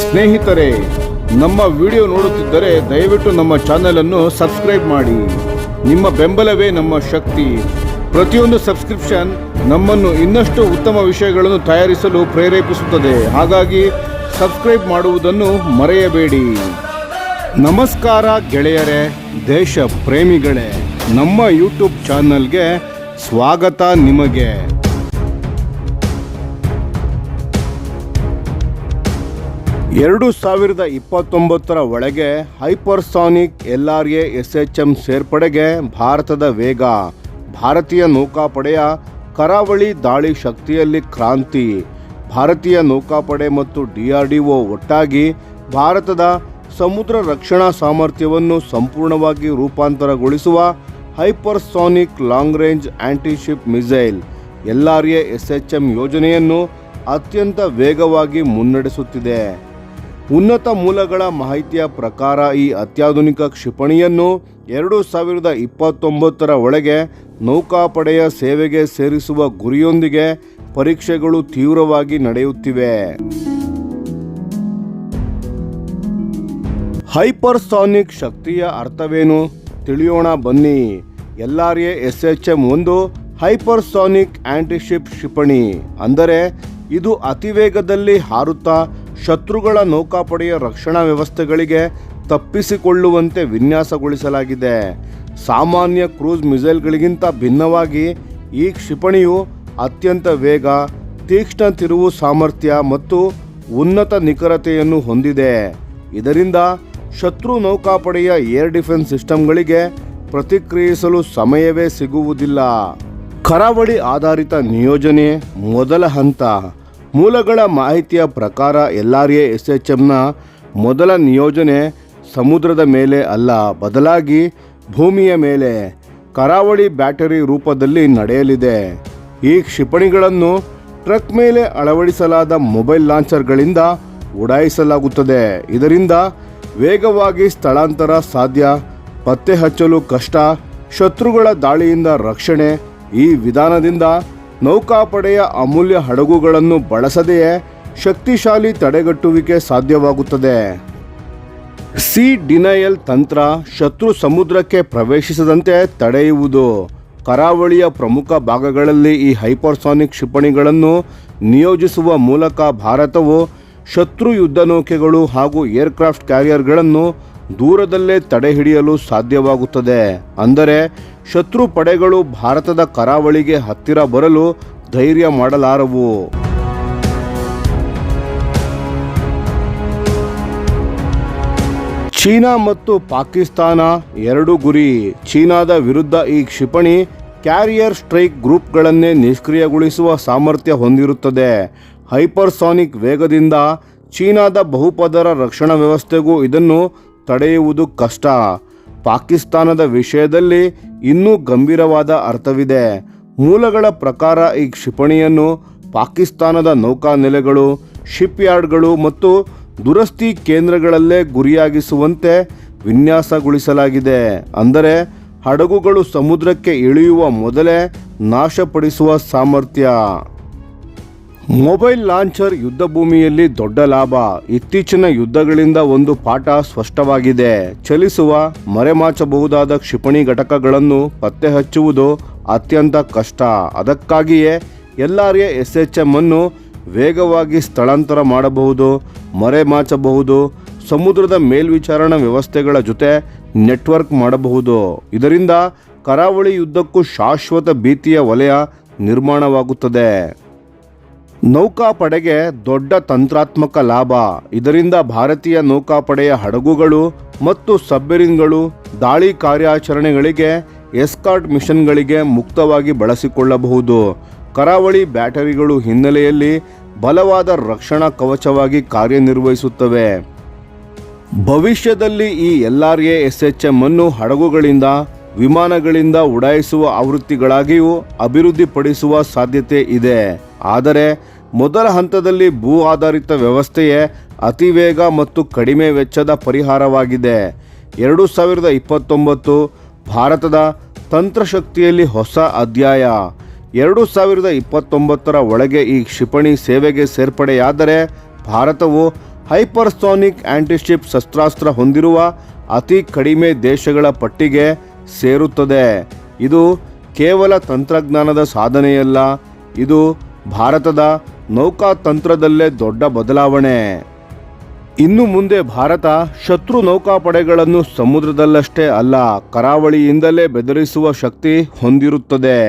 ಸ್ನೇಹಿತರೆ, ನಮ್ಮ ವಿಡಿಯೋ ನೋಡುತ್ತಿದ್ದರೆ ದಯವಿಟ್ಟು ನಮ್ಮ ಚಾನೆಲ್ ಅನ್ನು ಸಬ್ಸ್ಕ್ರೈಬ್ ಮಾಡಿ. ನಿಮ್ಮ ಬೆಂಬಲವೇ ನಮ್ಮ ಶಕ್ತಿ. ಪ್ರತಿಯೊಂದು ಸಬ್ಸ್ಕ್ರಿಪ್ಷನ್ ನಮ್ಮನ್ನು ಇನ್ನಷ್ಟು ಉತ್ತಮ ವಿಷಯಗಳನ್ನು ತಯಾರಿಸಲು ಪ್ರೇರೇಪಿಸುತ್ತದೆ. ಹಾಗಾಗಿ ಸಬ್ಸ್ಕ್ರೈಬ್ ಮಾಡುವುದನ್ನು ಮರೆಯಬೇಡಿ. ನಮಸ್ಕಾರ ಗೆಳೆಯರೇ, ದೇಶ ಪ್ರೇಮಿಗಳೇ, ನಮ್ಮ ಯೂಟ್ಯೂಬ್ ಚಾನಲ್ಗೆ ಸ್ವಾಗತ ನಿಮಗೆ. ಎರಡು 2029 ಒಳಗೆ ಹೈಪರ್ಸಾನಿಕ್ LRA SHM ಸೇರ್ಪಡೆಗೆ ಭಾರತದ ವೇಗ. ಭಾರತೀಯ ನೌಕಾಪಡೆಯ ಕರಾವಳಿ ದಾಳಿ ಶಕ್ತಿಯಲ್ಲಿ ಕ್ರಾಂತಿ. ಭಾರತೀಯ ನೌಕಾಪಡೆ ಮತ್ತು DRDO ಒಟ್ಟಾಗಿ ಭಾರತದ ಸಮುದ್ರ ರಕ್ಷಣಾ ಸಾಮರ್ಥ್ಯವನ್ನು ಸಂಪೂರ್ಣವಾಗಿ ರೂಪಾಂತರಗೊಳಿಸುವ hypersonic long range antiship missile LRA SHM ಯೋಜನೆಯನ್ನು ಅತ್ಯಂತ ವೇಗವಾಗಿ ಮುನ್ನಡೆಸುತ್ತಿದೆ. ಉನ್ನತ ಮೂಲಗಳ ಮಾಹಿತಿಯ ಪ್ರಕಾರ ಈ ಅತ್ಯಾಧುನಿಕ ಕ್ಷಿಪಣಿಯನ್ನು 2029 ಒಳಗೆ ನೌಕಾಪಡೆಯ ಸೇವೆಗೆ ಸೇರಿಸುವ ಗುರಿಯೊಂದಿಗೆ ಪರೀಕ್ಷೆಗಳು ತೀವ್ರವಾಗಿ ನಡೆಯುತ್ತಿವೆ. ಹೈಪರ್ಸಾನಿಕ್ ಶಕ್ತಿಯ ಅರ್ಥವೇನು ತಿಳಿಯೋಣ ಬನ್ನಿ. LRA SHM ಒಂದು ಹೈಪರ್ಸಾನಿಕ್ ಆಂಟಿಶಿಪ್ ಕ್ಷಿಪಣಿ. ಅಂದರೆ ಇದು ಅತಿವೇಗದಲ್ಲಿ ಹಾರುತ್ತಾ ಶತ್ರುಗಳ ನೌಕಾಪಡೆಯ ರಕ್ಷಣಾ ವ್ಯವಸ್ಥೆಗಳಿಗೆ ತಪ್ಪಿಸಿಕೊಳ್ಳುವಂತೆ ವಿನ್ಯಾಸಗೊಳಿಸಲಾಗಿದೆ. ಸಾಮಾನ್ಯ ಕ್ರೂಸ್ ಮಿಸೈಲ್ಗಳಿಗಿಂತ ಭಿನ್ನವಾಗಿ ಈ ಕ್ಷಿಪಣಿಯು ಅತ್ಯಂತ ವೇಗ, ತೀಕ್ಷ್ಣ ತಿರುವು ಸಾಮರ್ಥ್ಯ ಮತ್ತು ಉನ್ನತ ನಿಖರತೆಯನ್ನು ಹೊಂದಿದೆ. ಇದರಿಂದ ಶತ್ರು ನೌಕಾಪಡೆಯ ಏರ್ ಡಿಫೆನ್ಸ್ ಸಿಸ್ಟಮ್ಗಳಿಗೆ ಪ್ರತಿಕ್ರಿಯಿಸಲು ಸಮಯವೇ ಸಿಗುವುದಿಲ್ಲ. ಕರಾವಳಿ ಆಧಾರಿತ ನಿಯೋಜನೆ ಮೊದಲ ಹಂತ. ಮೂಲಗಳ ಮಾಹಿತಿಯ ಪ್ರಕಾರ LRA SHMನ ಮೊದಲ ನಿಯೋಜನೆ ಸಮುದ್ರದ ಮೇಲೆ ಅಲ್ಲ, ಬದಲಾಗಿ ಭೂಮಿಯ ಮೇಲೆ ಕರಾವಳಿ ಬ್ಯಾಟರಿ ರೂಪದಲ್ಲಿ ನಡೆಯಲಿದೆ. ಈ ಕ್ಷಿಪಣಿಗಳನ್ನು ಟ್ರಕ್ ಮೇಲೆ ಅಳವಡಿಸಲಾದ ಮೊಬೈಲ್ ಲಾಂಚರ್ಗಳಿಂದ ಉಡಾಯಿಸಲಾಗುತ್ತದೆ. ಇದರಿಂದ ವೇಗವಾಗಿ ಸ್ಥಳಾಂತರ ಸಾಧ್ಯ, ಪತ್ತೆ ಹಚ್ಚಲು ಕಷ್ಟ, ಶತ್ರುಗಳ ದಾಳಿಯಿಂದ ರಕ್ಷಣೆ. ಈ ವಿಧಾನದಿಂದ ನೌಕಾಪಡೆಯ ಅಮೂಲ್ಯ ಹಡಗುಗಳನ್ನು ಬಳಸದೆಯೇ ಶಕ್ತಿಶಾಲಿ ತಡೆಗಟ್ಟುವಿಕೆ ಸಾಧ್ಯವಾಗುತ್ತದೆ. ಸಿ ಡಿನಯಲ್ ತಂತ್ರ ಶತ್ರು ಸಮುದ್ರಕ್ಕೆ ಪ್ರವೇಶಿಸದಂತೆ ತಡೆಯುವುದು. ಕರಾವಳಿಯ ಪ್ರಮುಖ ಭಾಗಗಳಲ್ಲಿ ಈ ಹೈಪರ್ಸಾನಿಕ್ ಕ್ಷಿಪಣಿಗಳನ್ನು ನಿಯೋಜಿಸುವ ಮೂಲಕ ಭಾರತವು ಶತ್ರು ಯುದ್ಧ ನೌಕೆಗಳು ಹಾಗೂ ಏರ್ಕ್ರಾಫ್ಟ್ ಕ್ಯಾರಿಯರ್ಗಳನ್ನು ದೂರದಲ್ಲೇ ತಡೆಹಿಡಿಯಲು ಸಾಧ್ಯವಾಗುತ್ತದೆ. ಅಂದರೆ ಶತ್ರು ಪಡೆಗಳು ಭಾರತದ ಕರಾವಳಿಗೆ ಹತ್ತಿರ ಬರಲು ಧೈರ್ಯ ಮಾಡಲಾರವು. ಚೀನಾ ಮತ್ತು ಪಾಕಿಸ್ತಾನ ಎರಡು ಗುರಿ. ಚೀನಾದ ವಿರುದ್ಧ ಈ ಕ್ಷಿಪಣಿ ಕ್ಯಾರಿಯರ್ ಸ್ಟ್ರೈಕ್ ಗ್ರೂಪ್ಗಳನ್ನೇ ನಿಷ್ಕ್ರಿಯಗೊಳಿಸುವ ಸಾಮರ್ಥ್ಯ ಹೊಂದಿರುತ್ತದೆ. ಹೈಪರ್ಸಾನಿಕ್ ವೇಗದಿಂದ ಚೀನಾದ ಬಹುಪದರ ರಕ್ಷಣಾ ವ್ಯವಸ್ಥೆಗೂ ಇದನ್ನು ತಡೆಯುವುದು ಕಷ್ಟ. ಪಾಕಿಸ್ತಾನದ ವಿಷಯದಲ್ಲಿ ಇನ್ನೂ ಗಂಭೀರವಾದ ಅರ್ಥವಿದೆ. ಮೂಲಗಳ ಪ್ರಕಾರ ಈ ಕ್ಷಿಪಣಿಯನ್ನು ಪಾಕಿಸ್ತಾನದ ನೌಕಾನೆಲೆಗಳು, ಶಿಪ್ಯಾರ್ಡ್ಗಳು ಮತ್ತು ದುರಸ್ತಿ ಕೇಂದ್ರಗಳಲ್ಲೇ ಗುರಿಯಾಗಿಸುವಂತೆ ವಿನ್ಯಾಸಗೊಳಿಸಲಾಗಿದೆ. ಅಂದರೆ ಹಡಗುಗಳು ಸಮುದ್ರಕ್ಕೆ ಇಳಿಯುವ ಮೊದಲೇ ನಾಶಪಡಿಸುವ ಸಾಮರ್ಥ್ಯ. ಮೊಬೈಲ್ ಲಾಂಚರ್ ಯುದ್ಧಭೂಮಿಯಲ್ಲಿ ದೊಡ್ಡ ಲಾಭ. ಇತ್ತೀಚಿನ ಯುದ್ಧಗಳಿಂದ ಒಂದು ಪಾಠ ಸ್ಪಷ್ಟವಾಗಿದೆ. ಚಲಿಸುವ, ಮರೆಮಾಚಬಹುದಾದ ಕ್ಷಿಪಣಿ ಘಟಕಗಳನ್ನು ಪತ್ತೆ ಹಚ್ಚುವುದು ಅತ್ಯಂತ ಕಷ್ಟ. ಅದಕ್ಕಾಗಿಯೇ LRA SHM ಅನ್ನು ವೇಗವಾಗಿ ಸ್ಥಳಾಂತರ ಮಾಡಬಹುದು, ಮರೆಮಾಚಬಹುದು, ಸಮುದ್ರದ ಮೇಲ್ವಿಚಾರಣಾ ವ್ಯವಸ್ಥೆಗಳ ಜೊತೆ ನೆಟ್ವರ್ಕ್ ಮಾಡಬಹುದು. ಇದರಿಂದ ಕರಾವಳಿ ಯುದ್ಧಕ್ಕೂ ಶಾಶ್ವತ ಭೀತಿಯ ವಲಯ ನಿರ್ಮಾಣವಾಗುತ್ತದೆ. ನೌಕಾಪಡೆಗೆ ದೊಡ್ಡ ತಂತ್ರಾತ್ಮಕ ಲಾಭ. ಇದರಿಂದ ಭಾರತೀಯ ನೌಕಾಪಡೆಯ ಹಡಗುಗಳು ಮತ್ತು ಸಬ್ಮೆರಿನ್ಗಳು ದಾಳಿ ಕಾರ್ಯಾಚರಣೆಗಳಿಗೆ, ಎಸ್ಕಾರ್ಟ್ ಮಿಷನ್ಗಳಿಗೆ ಮುಕ್ತವಾಗಿ ಬಳಸಿಕೊಳ್ಳಬಹುದು. ಕರಾವಳಿ ಬ್ಯಾಟರಿಗಳು ಹಿನ್ನೆಲೆಯಲ್ಲಿ ಬಲವಾದ ರಕ್ಷಣಾ ಕವಚವಾಗಿ ಕಾರ್ಯನಿರ್ವಹಿಸುತ್ತವೆ. ಭವಿಷ್ಯದಲ್ಲಿ ಈ LRA SHM ಅನ್ನು ಹಡಗುಗಳಿಂದ, ವಿಮಾನಗಳಿಂದ ಉಡಾಯಿಸುವ ಆವೃತ್ತಿಗಳಾಗಿಯೂ ಅಭಿವೃದ್ಧಿಪಡಿಸುವ ಸಾಧ್ಯತೆ ಇದೆ. ಆದರೆ ಮೊದಲ ಹಂತದಲ್ಲಿ ಭೂ ಆಧಾರಿತ ವ್ಯವಸ್ಥೆಯೇ ಅತಿವೇಗ ಮತ್ತು ಕಡಿಮೆ ವೆಚ್ಚದ ಪರಿಹಾರವಾಗಿದೆ. 2029 ಭಾರತದ ತಂತ್ರಶಕ್ತಿಯಲ್ಲಿ ಹೊಸ ಅಧ್ಯಾಯ. 2029 ಒಳಗೆ ಈ ಕ್ಷಿಪಣಿ ಸೇವೆಗೆ ಸೇರ್ಪಡೆಯಾದರೆ ಭಾರತವು ಹೈಪರ್ಸೋನಿಕ್ ಆಂಟಿಶಿಪ್ ಶಸ್ತ್ರಾಸ್ತ್ರ ಹೊಂದಿರುವ ಅತಿ ಕಡಿಮೆ ದೇಶಗಳ ಪಟ್ಟಿಗೆ ಸೇರುತ್ತದೆ. ಇದು ಕೇವಲ ತಂತ್ರಜ್ಞಾನದ ಸಾಧನೆಯಲ್ಲ, ಇದು ಭಾರತದ ನೌಕಾತಂತ್ರದಲ್ಲೇ ದೊಡ್ಡ ಬದಲಾವಣೆ. ಇನ್ನು ಮುಂದೆ ಭಾರತ ಶತ್ರು ನೌಕಾಪಡೆಗಳನ್ನು ಸಮುದ್ರದಲ್ಲಷ್ಟೇ ಅಲ್ಲ, ಕರಾವಳಿಯಿಂದಲೇ ಬೆದರಿಸುವ ಶಕ್ತಿ ಹೊಂದಿರುತ್ತದೆ.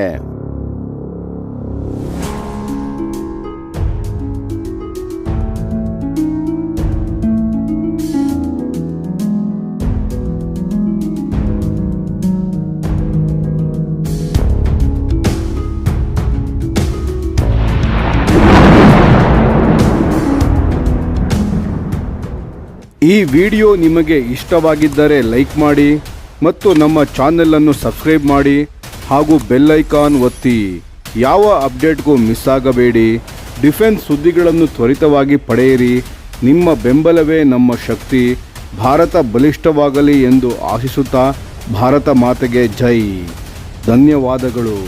ಈ ವಿಡಿಯೋ ನಿಮಗೆ ಇಷ್ಟವಾಗಿದ್ದರೆ ಲೈಕ್ ಮಾಡಿ ಮತ್ತು ನಮ್ಮ ಚಾನೆಲ್ ಅನ್ನು ಸಬ್ಸ್ಕ್ರೈಬ್ ಮಾಡಿ ಹಾಗೂ ಬೆಲ್ ಐಕಾನ್ ಒತ್ತಿ. ಯಾವ ಅಪ್ಡೇಟ್ಗೂ ಮಿಸ್ ಆಗಬೇಡಿ. ಡಿಫೆನ್ಸ್ ಸುದ್ದಿಗಳನ್ನು ತ್ವರಿತವಾಗಿ ಪಡೆಯಿರಿ. ನಿಮ್ಮ ಬೆಂಬಲವೇ ನಮ್ಮ ಶಕ್ತಿ. ಭಾರತ ಬಲಿಷ್ಠವಾಗಲಿ ಎಂದು ಆಶಿಸುತ್ತಾ ಭಾರತ ಮಾತೆಗೆ ಜೈ. ಧನ್ಯವಾದಗಳು.